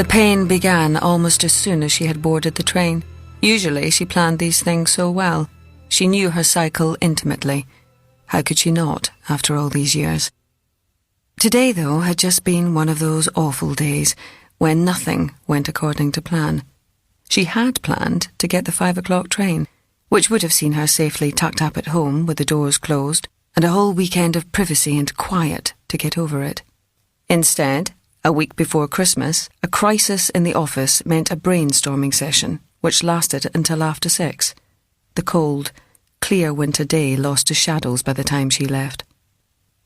The pain began almost as soon as she had boarded the train. Usually she planned these things so well. She knew her cycle intimately. How could she not, after all these years? Today, though, had just been one of those awful days when nothing went according to plan. She had planned to get the 5 o'clock train, which would have seen her safely tucked up at home with the doors closed and a whole weekend of privacy and quiet to get over it. Instead, a week before Christmas, a crisis in the office meant a brainstorming session, which lasted until after 6. The cold, clear winter day lost to shadows by the time she left.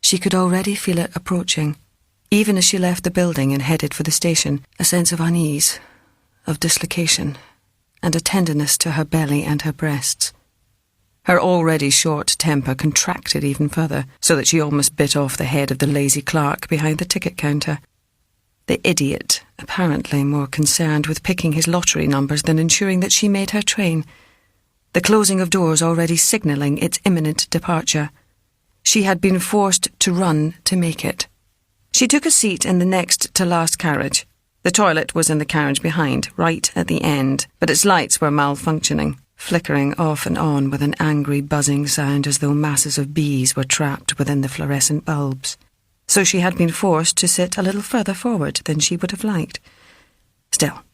She could already feel it approaching. Even as she left the building and headed for the station, a sense of unease, of dislocation, and a tenderness to her belly and her breasts. Her already short temper contracted even further, so that she almost bit off the head of the lazy clerk behind the ticket counter. The idiot, apparently more concerned with picking his lottery numbers than ensuring that she made her train. The closing of doors already signalling its imminent departure. She had been forced to run to make it. She took a seat in the next-to-last carriage. The toilet was in the carriage behind, right at the end, but its lights were malfunctioning, flickering off and on with an angry buzzing sound as though masses of bees were trapped within the fluorescent bulbs. So she had been forced to sit a little further forward than she would have liked. Still,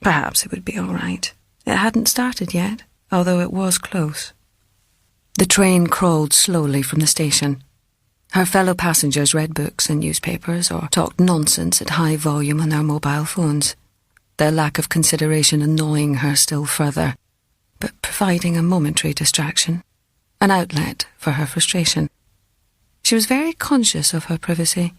perhaps it would be all right. It hadn't started yet, although it was close. The train crawled slowly from the station. Her fellow passengers read books and newspapers or talked nonsense at high volume on their mobile phones, their lack of consideration annoying her still further, but providing a momentary distraction, an outlet for her frustration. She was very conscious of her privacy,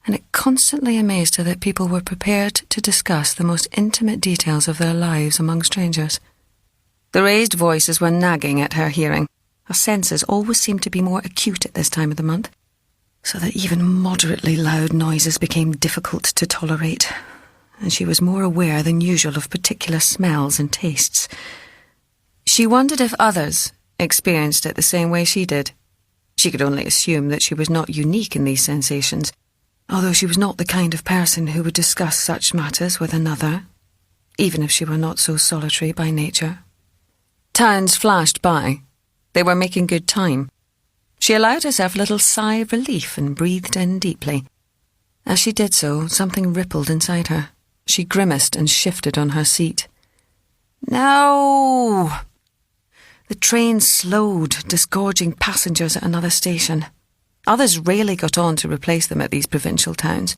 and it constantly amazed her that people were prepared to discuss the most intimate details of their lives among strangers. The raised voices were nagging at her hearing. Her senses always seemed to be more acute at this time of the month, so that even moderately loud noises became difficult to tolerate, and she was more aware than usual of particular smells and tastes. She wondered if others experienced it the same way she did. She could only assume that she was not unique in these sensations, although she was not the kind of person who would discuss such matters with another, even if she were not so solitary by nature. Towns flashed by. They were making good time. She allowed herself a little sigh of relief and breathed in deeply. As she did so, something rippled inside her. She grimaced and shifted on her seat. No! The train slowed, disgorging passengers at another station. Others rarely got on to replace them at these provincial towns,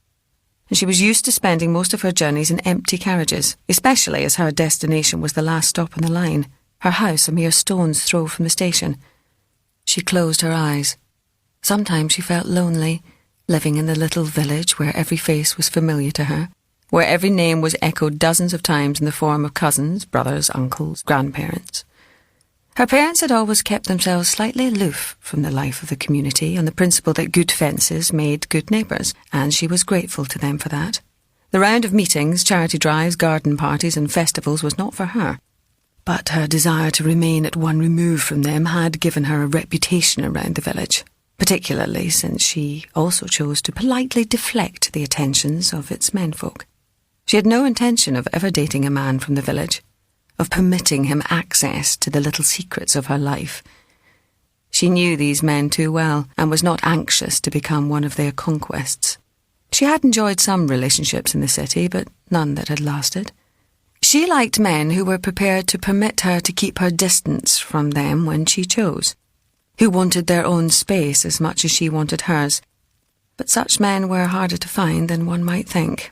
and she was used to spending most of her journeys in empty carriages, especially as her destination was the last stop on the line, her house a mere stone's throw from the station. She closed her eyes. Sometimes she felt lonely, living in the little village where every face was familiar to her, where every name was echoed dozens of times in the form of cousins, brothers, uncles, grandparents. Her parents had always kept themselves slightly aloof from the life of the community on the principle that good fences made good neighbours, and she was grateful to them for that. The round of meetings, charity drives, garden parties and festivals was not for her, but her desire to remain at one remove from them had given her a reputation around the village, particularly since she also chose to politely deflect the attentions of its menfolk. She had no intention of ever dating a man from the village, of permitting him access to the little secrets of her life. She knew these men too well and was not anxious to become one of their conquests. She had enjoyed some relationships in the city, but none that had lasted. She liked men who were prepared to permit her to keep her distance from them when she chose, who wanted their own space as much as she wanted hers, but such men were harder to find than one might think.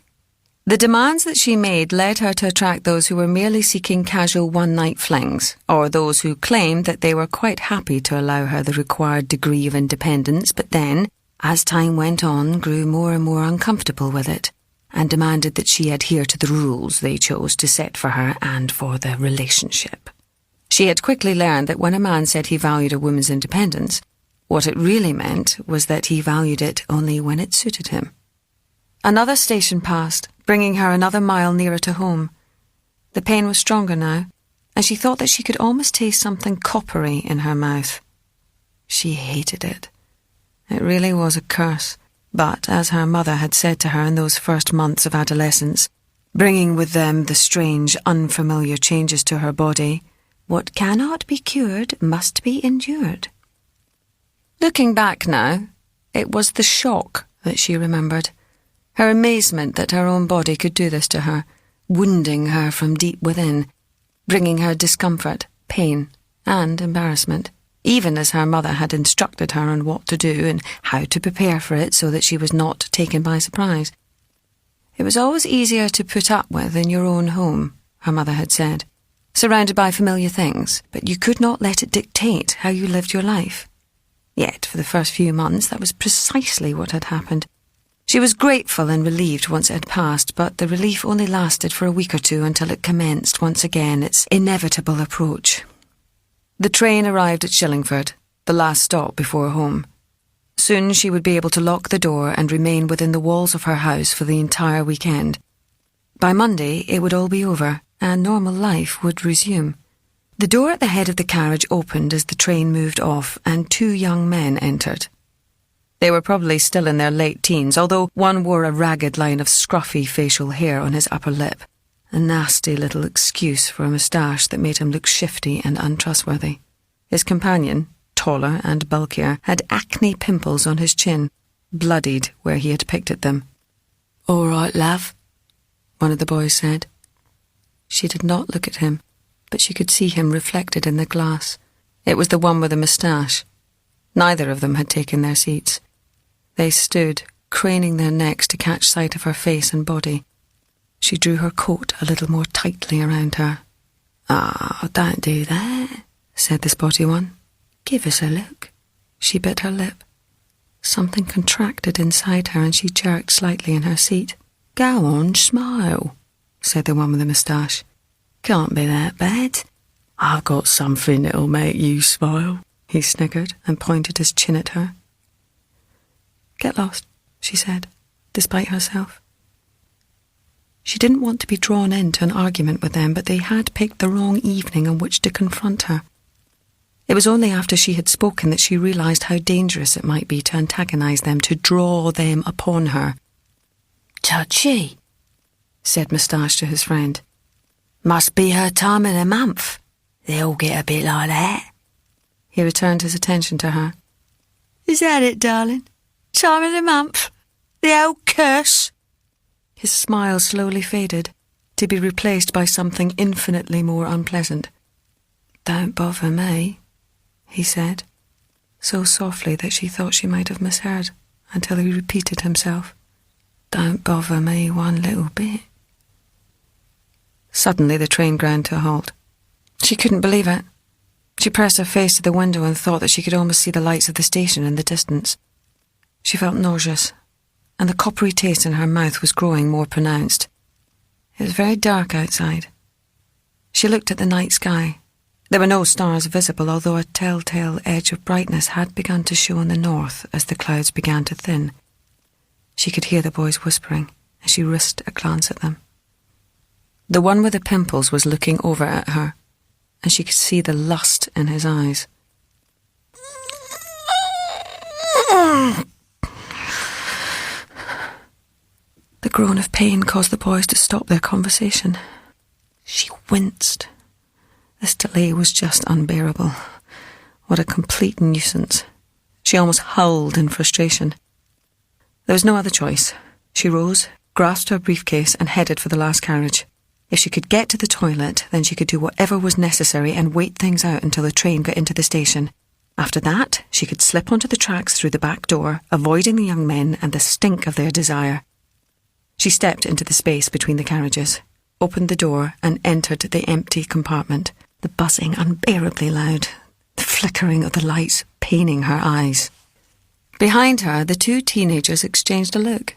The demands that she made led her to attract those who were merely seeking casual one-night flings, or those who claimed that they were quite happy to allow her the required degree of independence, but then, as time went on, grew more and more uncomfortable with it, and demanded that she adhere to the rules they chose to set for her and for the relationship. She had quickly learned that when a man said he valued a woman's independence, what it really meant was that he valued it only when it suited him. Another station passed, bringing her another mile nearer to home. The pain was stronger now, and she thought that she could almost taste something coppery in her mouth. She hated it. It really was a curse, but, as her mother had said to her in those first months of adolescence, bringing with them the strange, unfamiliar changes to her body. What cannot be cured must be endured. Looking back now, it was the shock that she remembered. Her amazement that her own body could do this to her, wounding her from deep within, bringing her discomfort, pain, and embarrassment, even as her mother had instructed her on what to do and how to prepare for it so that she was not taken by surprise. It was always easier to put up with in your own home, her mother had said, surrounded by familiar things, but you could not let it dictate how you lived your life. Yet, for the first few months, that was precisely what had happened. She was grateful and relieved once it had passed, but the relief only lasted for a week or two until it commenced once again its inevitable approach. The train arrived at Shillingford, the last stop before home. Soon she would be able to lock the door and remain within the walls of her house for the entire weekend. By Monday, it would all be over, and normal life would resume. The door at the head of the carriage opened as the train moved off, and two young men entered. They were probably still in their late teens, although one wore a ragged line of scruffy facial hair on his upper lip, a nasty little excuse for a moustache that made him look shifty and untrustworthy. His companion, taller and bulkier, had acne pimples on his chin, bloodied where he had picked at them. "All right, love," one of the boys said. She did not look at him, but she could see him reflected in the glass. It was the one with the moustache. Neither of them had taken their seats. They stood, craning their necks to catch sight of her face and body. She drew her coat a little more tightly around her. "Oh, don't do that," said the spotty one. "Give us a look." She bit her lip. Something contracted inside her and she jerked slightly in her seat. "Go on, smile," said the one with the moustache. "Can't be that bad. I've got something that'll make you smile," he sniggered and pointed his chin at her. "Get lost," she said, despite herself. She didn't want to be drawn into an argument with them, but they had picked the wrong evening on which to confront her. It was only after she had spoken that she realised how dangerous it might be to antagonise them, to draw them upon her. "Touchy," said Moustache to his friend. "Must be her time of the month. They all get a bit like that." He returned his attention to her. "Is that it, darling? Time of the month? The old curse?" His smile slowly faded, to be replaced by something infinitely more unpleasant. "Don't bother me," he said, so softly that she thought she might have misheard, until he repeated himself. "Don't bother me one little bit." Suddenly the train ground to a halt. She couldn't believe it. She pressed her face to the window and thought that she could almost see the lights of the station in the distance. She felt nauseous, and the coppery taste in her mouth was growing more pronounced. It was very dark outside. She looked at the night sky. There were no stars visible, although a telltale edge of brightness had begun to show in the north as the clouds began to thin. She could hear the boys whispering, and she risked a glance at them. The one with the pimples was looking over at her, and she could see the lust in his eyes. The groan of pain caused the boys to stop their conversation. She winced. This delay was just unbearable. What a complete nuisance. She almost howled in frustration. There was no other choice. She rose, grasped her briefcase, and headed for the last carriage. If she could get to the toilet, then she could do whatever was necessary and wait things out until the train got into the station. After that, she could slip onto the tracks through the back door, avoiding the young men and the stink of their desire. She stepped into the space between the carriages, opened the door, and entered the empty compartment, the buzzing unbearably loud, the flickering of the lights paining her eyes. Behind her, the two teenagers exchanged a look,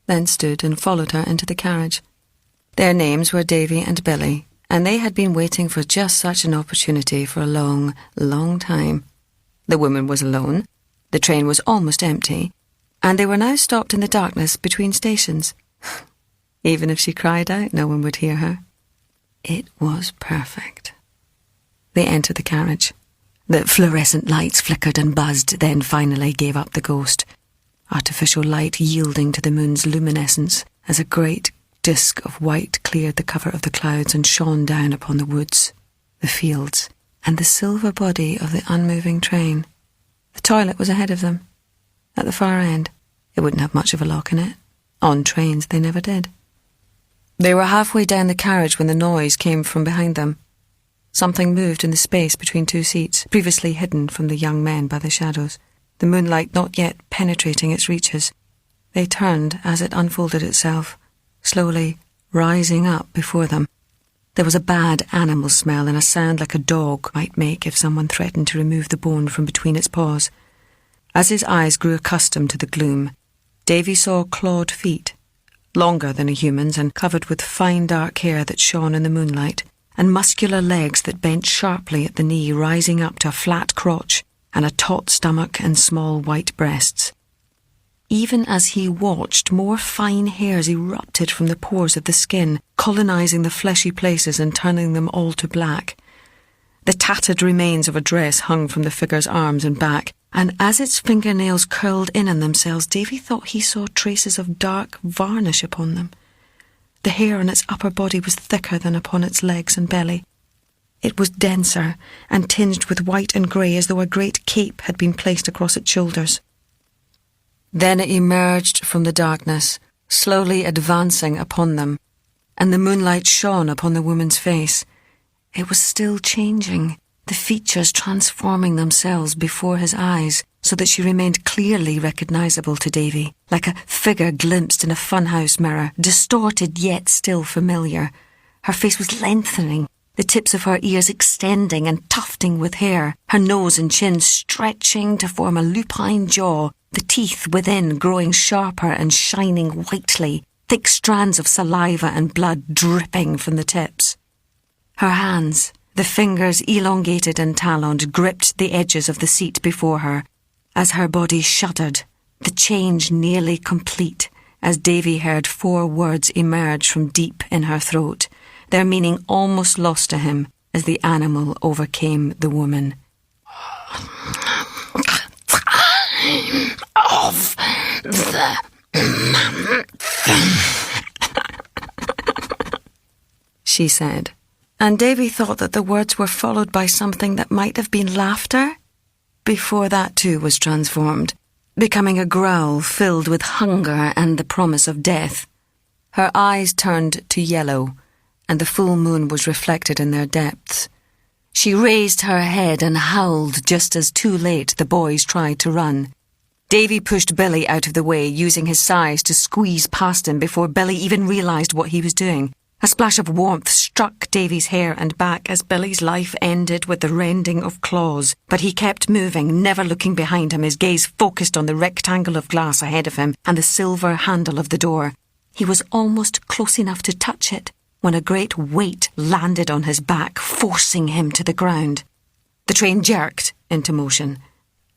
then stood and followed her into the carriage. Their names were Davy and Billy, and they had been waiting for just such an opportunity for a long, long time. The woman was alone, the train was almost empty, and they were now stopped in the darkness between stations. Even if she cried out, no one would hear her. It was perfect. They entered the carriage. The fluorescent lights flickered and buzzed, then finally gave up the ghost, artificial light yielding to the moon's luminescence as a great, disk of white cleared the cover of the clouds and shone down upon the woods, the fields, and the silver body of the unmoving train. The toilet was ahead of them, at the far end. It wouldn't have much of a lock in it. On trains they never did. They were halfway down the carriage when the noise came from behind them. Something moved in the space between two seats, previously hidden from the young men by the shadows, the moonlight not yet penetrating its reaches. They turned as it unfolded itself, slowly rising up before them. There was a bad animal smell and a sound like a dog might make if someone threatened to remove the bone from between its paws. As his eyes grew accustomed to the gloom, Davy saw clawed feet, longer than a human's and covered with fine dark hair that shone in the moonlight, and muscular legs that bent sharply at the knee, rising up to a flat crotch and a taut stomach and small white breasts. Even as he watched, more fine hairs erupted from the pores of the skin, colonising the fleshy places and turning them all to black. The tattered remains of a dress hung from the figure's arms and back, and as its fingernails curled in on themselves, Davy thought he saw traces of dark varnish upon them. The hair on its upper body was thicker than upon its legs and belly. It was denser and tinged with white and grey, as though a great cape had been placed across its shoulders. Then it emerged from the darkness, slowly advancing upon them, and the moonlight shone upon the woman's face. It was still changing, the features transforming themselves before his eyes, so that she remained clearly recognisable to Davy, like a figure glimpsed in a funhouse mirror, distorted yet still familiar. Her face was lengthening, the tips of her ears extending and tufting with hair, her nose and chin stretching to form a lupine jaw, the teeth within growing sharper and shining whitely, thick strands of saliva and blood dripping from the tips. Her hands, the fingers elongated and taloned, gripped the edges of the seat before her, as her body shuddered, the change nearly complete, as Davy heard 4 words emerge from deep in her throat, their meaning almost lost to him as the animal overcame the woman. Of the month, she said, and Davy thought that the words were followed by something that might have been laughter, before that too was transformed, becoming a growl filled with hunger and the promise of death. Her eyes turned to yellow, and the full moon was reflected in their depths. She raised her head and howled just as too late the boys tried to run. Davy pushed Billy out of the way, using his size to squeeze past him before Billy even realised what he was doing. A splash of warmth struck Davy's hair and back as Billy's life ended with the rending of claws, but he kept moving, never looking behind him, his gaze focused on the rectangle of glass ahead of him and the silver handle of the door. He was almost close enough to touch it when a great weight landed on his back, forcing him to the ground. The train jerked into motion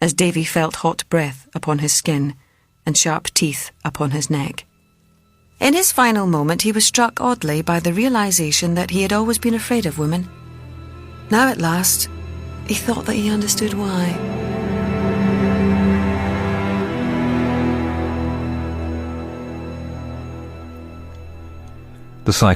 as Davy felt hot breath upon his skin and sharp teeth upon his neck. In his final moment, he was struck oddly by the realisation that he had always been afraid of women. Now at last, he thought that he understood why. The cycle